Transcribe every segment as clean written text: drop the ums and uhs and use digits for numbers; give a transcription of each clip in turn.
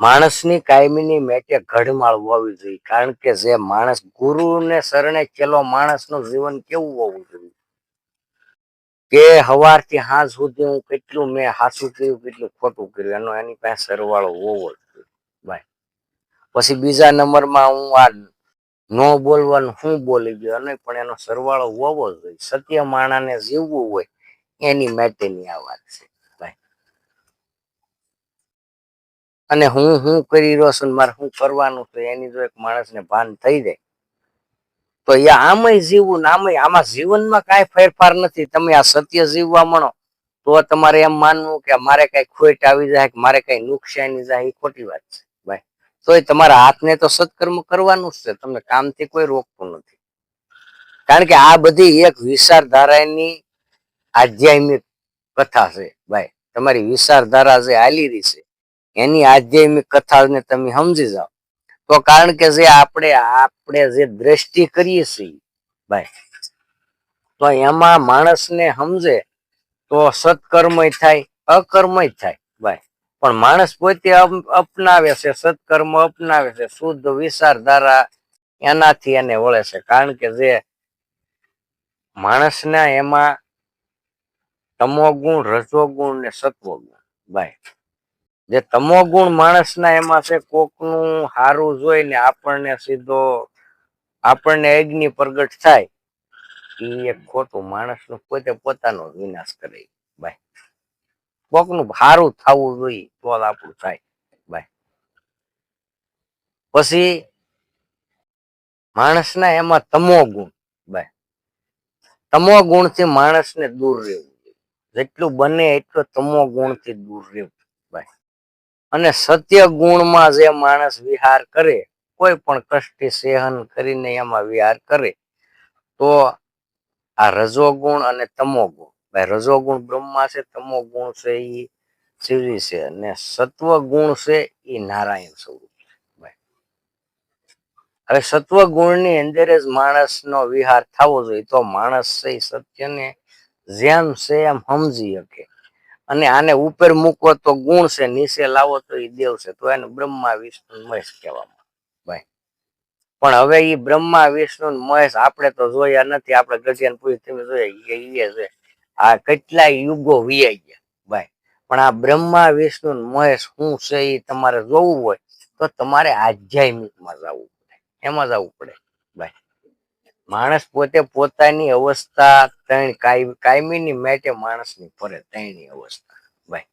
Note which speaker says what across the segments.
Speaker 1: માણસની કાયમીની મેટે ઘડમાળ હોવી જોઈએ. કારણ કે જે માણસ ગુરુને શરણે ચેલો માણસનું જીવન કેવું હોવું જોઈએ કે સવારથી સાંજ સુધી હું કેટલું મેં સાચું કર્યું કેટલું ખોટું કર્યું એનો એની પાસે સરવાળો હોવો જોઈએ ભાઈ. પછી બીજા નંબરમાં હું આ નો બોલવાનું હું બોલી ગયો અને પણ એનો સરવાળો હોવો જોઈએ. સત્ય માણાને જીવવું હોય એની માટેની આ વાત છે ભાઈ. અને હું કરી રહ્યો છું મારે શું કરવાનું તો એની જો એક માણસને ભાન થઈ જાય તો એ આમય જીવવું ને આમાં જીવનમાં કાંઈ ફેરફાર નથી. તમે આ સત્ય જીવવા મળો તો તમારે એમ માનવું કે મારે કઈ ખોટ આવી જાય કે મારે કઈ નુકસાની જાય એ ખોટી વાત છે ભાઈ. તોય તમારા હાથને તો સત્કર્મ કરવાનું જ છે. તમને કામથી કોઈ રોકતું નથી. કારણ કે આ બધી એક વિચારધારાની આધ્યાત્મિક કથા છે ભાઈ. તમારી વિચારધારા જે હાલી રહી છે એની આધ્યાત્મિક કથાને તમે સમજી જાઓ તો કારણ કે જે આપણે જે દ્રષ્ટિ કરીએ છીએ ભાઈ તો એમાં માણસને સમજે તો સત્કર્મય થાય અકર્મય થાય ભાઈ. પણ માણસ પોતે અપનાવે છે સત્કર્મ અપનાવે છે શુદ્ધ વિચારધારા એનાથી એને વળે છે. કારણ કે જે માણસના એમાં તમો ગુણ રજો ગુણ ને સત્વ ગુણ ભાઈ. જે તમો ગુણ માણસના એમાં છે કોકનું હારું જોઈને આપણને સીધો આપણને અગ્નિ પ્રગટ થાય એ એક ખોટું. માણસનું પોતે પોતાનો વિનાશ કરે ભાઈ. કોકનું હારું થવું જોઈએ તો જ આપણું થાય ભાઈ. પછી માણસના એમાં તમો ગુણ ભાઈ. તમો ગુણથી માણસને દૂર રહેવું જોઈએ. જેટલું બને એટલો તમો ગુણથી દૂર રહેવું ભાઈ. અને સત્ય ગુણમાં જે માણસ વિહાર કરે કોઈ પણ કષ્ટી સહન કરીને એમાં વિહાર કરે તો આ રજોગુણ અને તમો ગુણ ભાઈ. રજોગુણ બ્રહ્મા છે, તમો ગુણ છે એ શિવજી છે અને સત્વ ગુણ છે એ નારાયણ સ્વરૂપ છે ભાઈ. હવે સત્વ ગુણની અંદર જ માણસનો વિહાર થવો જોઈએ તો માણસ છે સત્યને જેમ છે એમ સમજી શકે. અને આને ઉપર મૂકો તો ગુણ છે, નીચે લાવો તો એ દેવ છે. તો એને બ્રહ્મા વિષ્ણુ મહેશ કહેવામાં ભાઈ. પણ હવે એ બ્રહ્મા વિષ્ણુ મહેશ આપણે તો જોયા નથી. આપણે ગજ્યાન પૂરી તમે જોયા છે આ કેટલા યુગો વીઆઈ ગયા ભાઈ. પણ આ બ્રહ્મા વિષ્ણુ મહેશ શું છે એ તમારે જોવું હોય તો તમારે આધ્યાત્મિકમાં જવું પડે, એમાં જવું પડે ભાઈ. માણસ પોતે પોતાની અવસ્થા ત્રણ કાયમીની માટે માણસની ફરે ત્રણની અવસ્થા ભાઈ.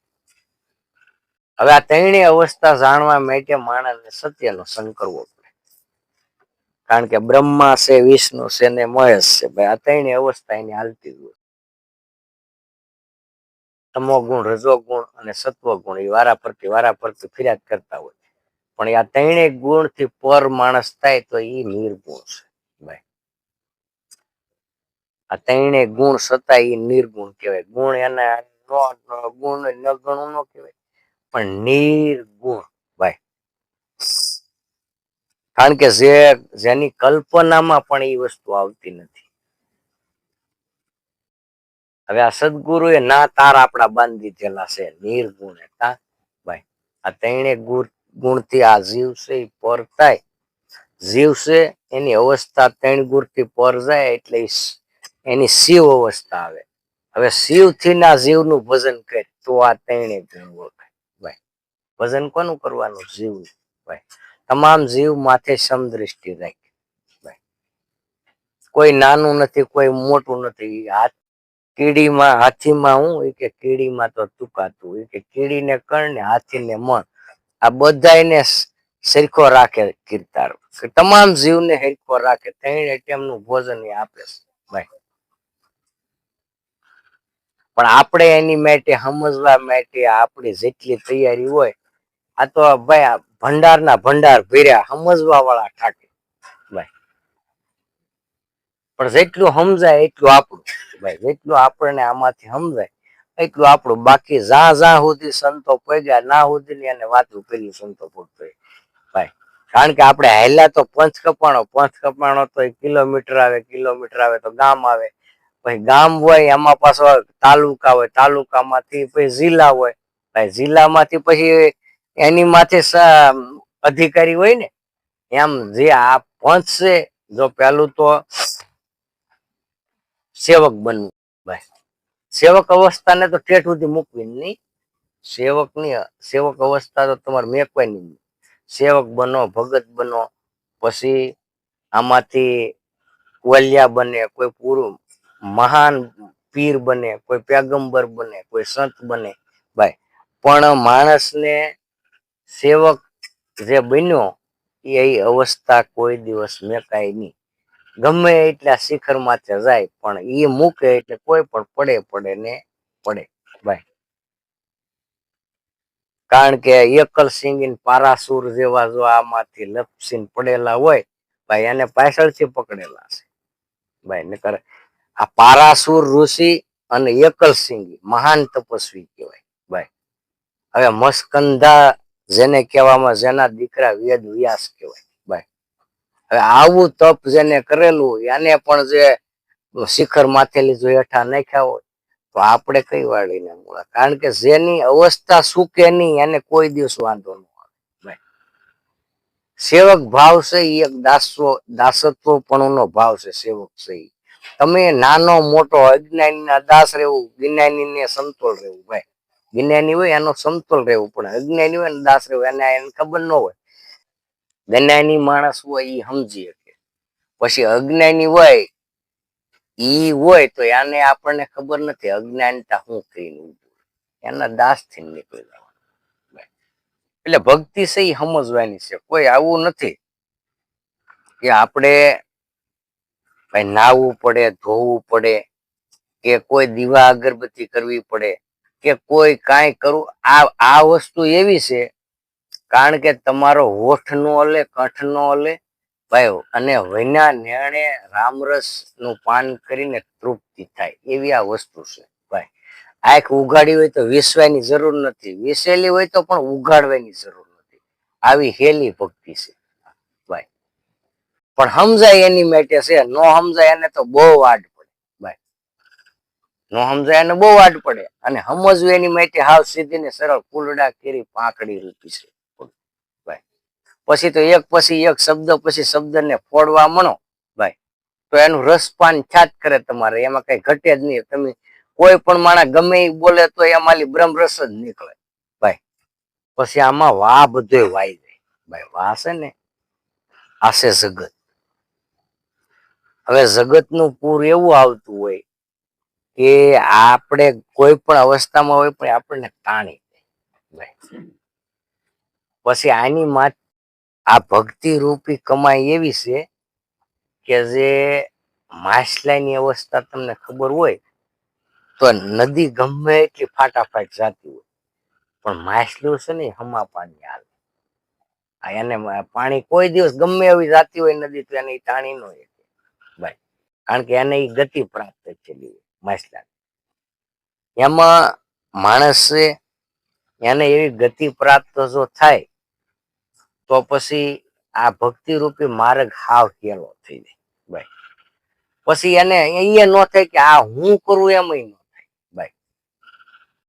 Speaker 1: હવે આ ત્રણેય અવસ્થા જાણવા માટે માણસને સત્યનો સંગ કરવો પડે. કારણ કે બ્રહ્મા છે, વિષ્ણુ છે ને મહેશ છે ભાઈ. આ ત્રણેય અવસ્થા એની હાલતી હોય. તમો ગુણ, રજો ગુણ અને સત્વ ગુણ એ વારા પરથી ફરિયાદ કરતા હોય. પણ આ ત્રણેય ગુણથી પર માણસ થાય તો એ નિર્ગુણ છે ભાઈ. આ ત્રણેય ગુણ છતાં એ નિર્ગુણ કહેવાય. ગુણ એના ગુણ ન ગણું ન કહેવાય પણ નિર્ગુણ ભાઈ. કારણ કે જેની કલ્પનામાં પણ એ વસ્તુ આવતી નથી. હવે આ સદગુરુ એ ના તાર આપણા બાંધી દીધેલા છે નિર્ગુણ હતા ભાઈ. આ ત્રણેય ગુણથી આ જીવ છે એ પર થાય. જીવ છે એની અવસ્થા ત્રણ ગુણથી પર જાય એટલે એની શિવ અવસ્થા આવે. હવે શિવ થી ના જીવનું ભજન કરે તો આ ત્રણેય ગુણ ઓળખાય ભાઈ. ભજન કોનું કરવાનું? જીવ ભાઈ. તમામ જીવ માથે સમદ્રષ્ટિ રાખે ભાઈ. કોઈ નાનું નથી, કોઈ મોટું નથી. કીડીમાં હાથીમાં હું કે કીડીમાં તો તુકાતું કે કીડીને કણ ને હાથીને મન આ બધાને સરખો રાખે કીર્તાર. તમામ જીવને સરખો રાખે. ત્રણ ટાઈમનું ભોજન એ આપે છે ભાઈ. પણ આપણે એની માટે સમજવા માટે આપણી જેટલી તૈયારી હોય આ તો ભાઈ ભંડારના ભંડાર ભર્યા સમજવા વાળા ઠાકે ભાઈ. પણ જેટલું સમજાય એટલું આપણું ભાઈ. જેટલું આપણને આમાંથી સમજાય એટલું આપણું. બાકી જ્યાં સુધી સંતો પગ્યા ના સુધી એને વાતું કરી સંતો પૂરતો ભાઈ. કારણ કે આપણે હાલ્યા તો પંચ કપાણો તો કિલોમીટર આવે તો ગામ આવે. પછી ગામ હોય એમાં પાછો તાલુકા હોય, તાલુકામાંથી પછી જિલ્લા હોય ભાઈ. જિલ્લામાંથી પછી એની માથે અધિકારી હોય ને, એમ જે આ પંચ છે, જો પેલું તો સેવક બનવું ભાઈ. સેવક અવસ્થાને તો ઠેઠ સુધી મૂકવી નહીં. સેવક અવસ્થા તો તમારે મેકવાની નહીં. સેવક બનો, ભગત બનો, પછી આમાંથી વલ્યા બને, કોઈ પૂરું મહાન પીર બને, કોઈ પેગંબર બને, કોઈ સંત બને ભાઈ. પણ માણસને સેવક જે બન્યો એ અવસ્થા કોઈ દિવસ મેકાય નહીં. ગમે એટલા શિખર માથે જાય પણ એ મૂકે એટલે કોઈ પણ પડે ને પડે ભાઈ. કારણ કે એકલ સિંગીન પારાસુર જેવા જો આમાંથી લપસીને પડેલા હોય ભાઈ, એને પાછળથી પકડેલા છે ભાઈ. નકર આ પારાસુર ઋષિ અને એકલ સિંગી મહાન તપસ્વી કહેવાય ભાઈ. હવે મસ્કંધા જેને કહેવામાં, જેના દીકરા વેદ વ્યાસ કહેવાય ભાઈ. હવે આવું તપ જેને કરેલું એને પણ જે શિખર માથેલી જો હેઠા નાખ્યા હોય તો આપણે કઈ વાળીને મૂળા. કારણ કે જેની અવસ્થા સુકે નહીં એને કોઈ દિવસ વાંધો ન આવે ભાઈ. સેવક ભાવ છે એ એક દાસત્વ નો ભાવ છે. સેવક છે તમે નાનો મોટો અજ્ઞાની ના દાસ રહેવું, જ્ઞાની ને સમતોલ રહેવું ભાઈ. જ્ઞાની હોય એનો સમતોલ રહેવું, પણ અજ્ઞાની હોય ને દાસ રહેવું એને ખબર ન હોય. જ્ઞાની માણસ હોય એ સમજી શકે, પછી અજ્ઞાની હોય ઈ હોય તો એને આપણને ખબર નથી અજ્ઞાનતા શું થઈને એના દાસ થી નીકળી જવાનું. એટલે ભક્તિ છે એ સમજવાની છે. કોઈ આવું નથી કે આપણે ભાઈ નાહવું પડે, ધોવું પડે, કે કોઈ દીવા અગરબત્તી કરવી પડે, કે કોઈ કાંઈ કરવું. આ વસ્તુ એવી છે કારણ કે તમારો હોઠ નો હલે, કંઠ નો હલે ભાઈ, અને વૈના નેણે રામરસ નું પાન કરીને તૃપ્તિ થાય એવી આ વસ્તુ છે ભાઈ. આંખ ઉઘાડી હોય તો વિસવાની જરૂર નથી, વિસેલી હોય તો પણ ઉઘાડવાની જરૂર નથી. આવી હેલી ભક્તિ છે ભાઈ. પણ સમજાય એની માટે છે, નો સમજાય એને તો બહુ વાડ પડે ભાઈ. નો સમજાય એને બહુ વાડ પડે. અને સમજવું એની માટે હાવ સીધી ને સરળ ફૂલડા કેરી પાંખડી રૂપી છે ભાઈ. પછી તો એક પછી એક શબ્દ પછી શબ્દ ને ફોડવા મણો ભાઈ તો એનું રસપાન છાત કરે તમારે, એમાં કઈ ઘટે જ નહીં. તમે કોઈ પણ માણસ ગમે એ બોલે તો એમાં બ્રહ્મ રસ જ નીકળે ભાઈ. પછી આમાં વાહ બધું વાઈ જાય ભાઈ. વાહ છે ને આ છે જગત. હવે જગત નું પૂર એવું આવતું હોય કે આપણે કોઈ પણ અવસ્થામાં હોય પણ આપણને તાણી ભાઈ. પછી આની માં આ ભક્તિ રૂપી કમાઈ એવી છે કે જે માછલાની અવસ્થા તમને ખબર હોય તો નદી ગમે એટલી ફાટાફાટ જતી હોય પણ માછલું છે ને હમા પાણી હાલે. એને પાણી કોઈ દિવસ ગમે એવી જાતી હોય નદી તો એને તાણી ન હોય ભાઈ. કારણ કે એને એ ગતિ પ્રાપ્ત થયેલી હોય માછલા. એમાં માણસે એને એવી ગતિ પ્રાપ્ત જો થાય તો પછી આ ભક્તિ રૂપી માર્ગ હાવ કેલો થઈ જાય ભાઈ. પછી એને અહીંયા ન થાય કે આ હું કરું એમ ન થાય ભાઈ.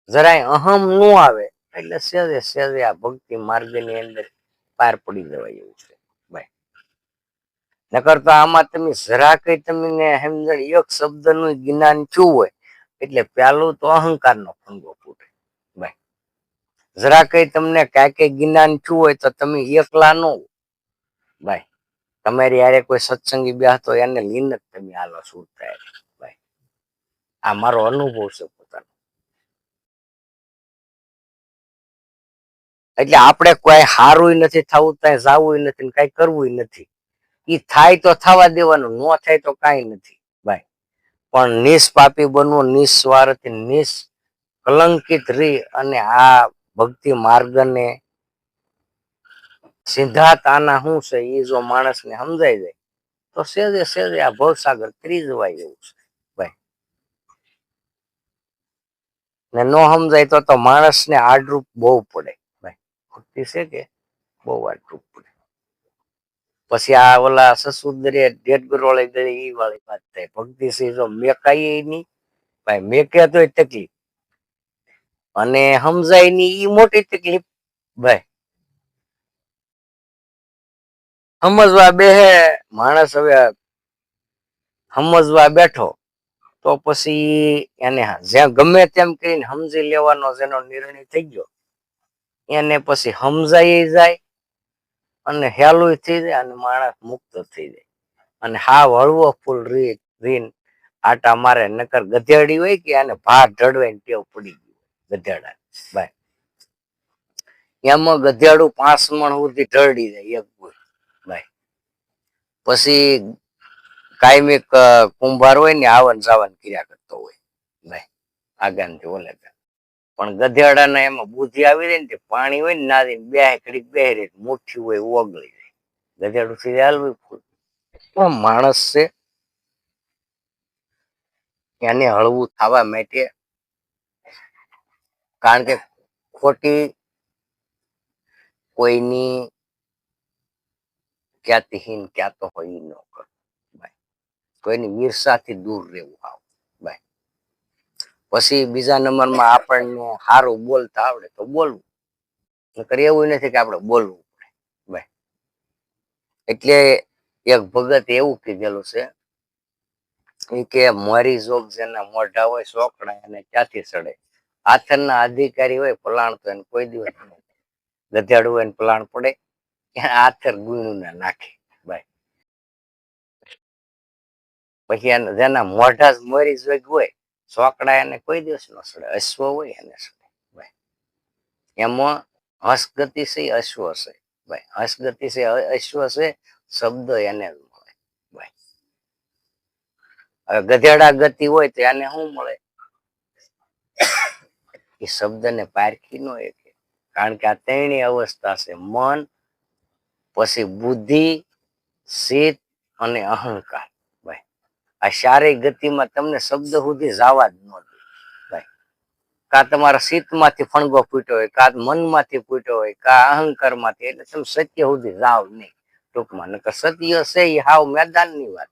Speaker 1: જરાય અહમ ન આવે એટલે સહેજે સહેજે આ ભક્તિ માર્ગની અંદર પાર પડી જવાય એવું છે ભાઈ. નકર તો આમાં તમે જરા કઈ તમને સમજણ એક શબ્દ નું જ્ઞાન થયું હોય એટલે પેલું તો અહંકાર નો ફંગો ફૂટે ભાઈ. જરા કઈ તમને કઈ જ્ઞાન થયું હોય તો તમે એકલા નો ભાઈ. તમારી યારે કોઈ સત્સંગી બેહતો એને લીન જ તમે હાલો શું થાય ભાઈ. આ મારો અનુભવ છે પોતાનો. એટલે આપણે કોઈ હારું નથી થવું, ત્યાં જવું નથી, કઈ કરવું નથી. એ થાય તો થવા દેવાનું, ન થાય તો કઈ નથી ભાઈ. પણ નિષ્પાપી બનવું, નિસ્વાર્થ નિષ્કલંકિત રહી અને આ ભક્તિ માર્ગને સિદ્ધાંત આના શું છે એ જો માણસને સમજાઈ જાય તો સહેજે સહેજે આ ભવસાગર ત્રી જવાય એવું છે ભાઈ. ને ન સમજાય તો માણસને આડરૂપ બહુ પડે ભાઈ. ભક્તિ છે કે બહુ આડરૂપ પડે. પછી આ ઓલા સસુદરે ડેટ ગરોળી ગઈ એ વાળી વાત થાય. ભક્તિ છે જો મેકાય નહીં ભાઈ, મેકે તો તકલીફ અને સમજાય નહીં એ મોટી તકલીફ ભાઈ. સમજવા બેહે માણસ, હવે સમજવા બેઠો તો પછી એને જ્યાં ગમે તેમ કરીને સમજી લેવાનો જેનો નિર્ણય થઈ ગયો એને પછી સમજાઈ જાય અને હેલું થઈ જાય અને માણસ મુક્ત થઈ જાય. અને હાવ હળવો ફૂલ રીન આટા મારે. નકર ગધેડી હોય કે આને ભાત ઢળવાની ટેવ પડી ગઈ ગધેડા ભાઈ. એમાં ગધેડું 5 મણ સુધી ઢળી જાય એક ભાઈ. પછી કાયમિક કુંભાર હોય ને આવન જાવન કર્યા કરતો હોય ભાઈ આગાનથી ઓલે. પણ ગધેડાને એમાં બુદ્ધિ આવી જાય ને પાણી હોય ને નાદી બે ઘડીક બે મુઠ્ઠી હોય ઓગળી જાય. ગધેડું થી હાલવું ફૂલ. માણસ છે એને હળવું થવા માટે, કારણ કે ખોટી કોઈની ખ્યાતિહીન ક્યાતો હોય ન કર ભાઈ. કોઈની ઈર્ષાથી દૂર રહેવું આવ ભાઈ. પછી બીજા નંબરમાં આપણને સારું બોલતા આવડે તો બોલવું. નકર એવું નથી કે આપણે બોલવું પડે ભાઈ. એટલે એક ભગત એવું કીધેલું છે કે મારી જોગ જેના મોઢા હોય સોકડા એને ક્યાંથી ચડે. આથરના અધિકારી હોય પલાણ તો એને કોઈ દિવસ ગધેડું હોય ને પલાણ પડે. આથર ગુણું ના નાખે ભાઈ. પછી એને જેના મોઢા જ મરી જોગ હોય સોકડા એને કોઈ દિવસ ન સડે. અશ્વ હોય એને સડે ભાઈ. એમાં હસગતિ છે અશ્વ છે ભાઈ. હસગતિ છે અશ્વ છે શબ્દ એને જ મળે ભાઈ. હવે ગધેડા ગતિ હોય તો એને શું મળે? એ શબ્દને પારખી નો એક. કારણ કે આ ત્રણેય અવસ્થા છે, મન, પછી બુદ્ધિ, ચિત્ત અને અહંકાર ભાઈ. આ શારીરિક ગતિમાં તમને શબ્દ સુધી જવા જ ન દે ભાઈ. કા તમારા ચિત્તમાંથી ફણગો ફૂટ્યો હોય, કા મનમાંથી ફૂટ્યો હોય, કા અહંકાર માંથી. એટલે તમે સત્ય સુધી જાવ નહીં ટૂંકમાં. નકર સત્ય છે એ હાવ મેદાનની વાત.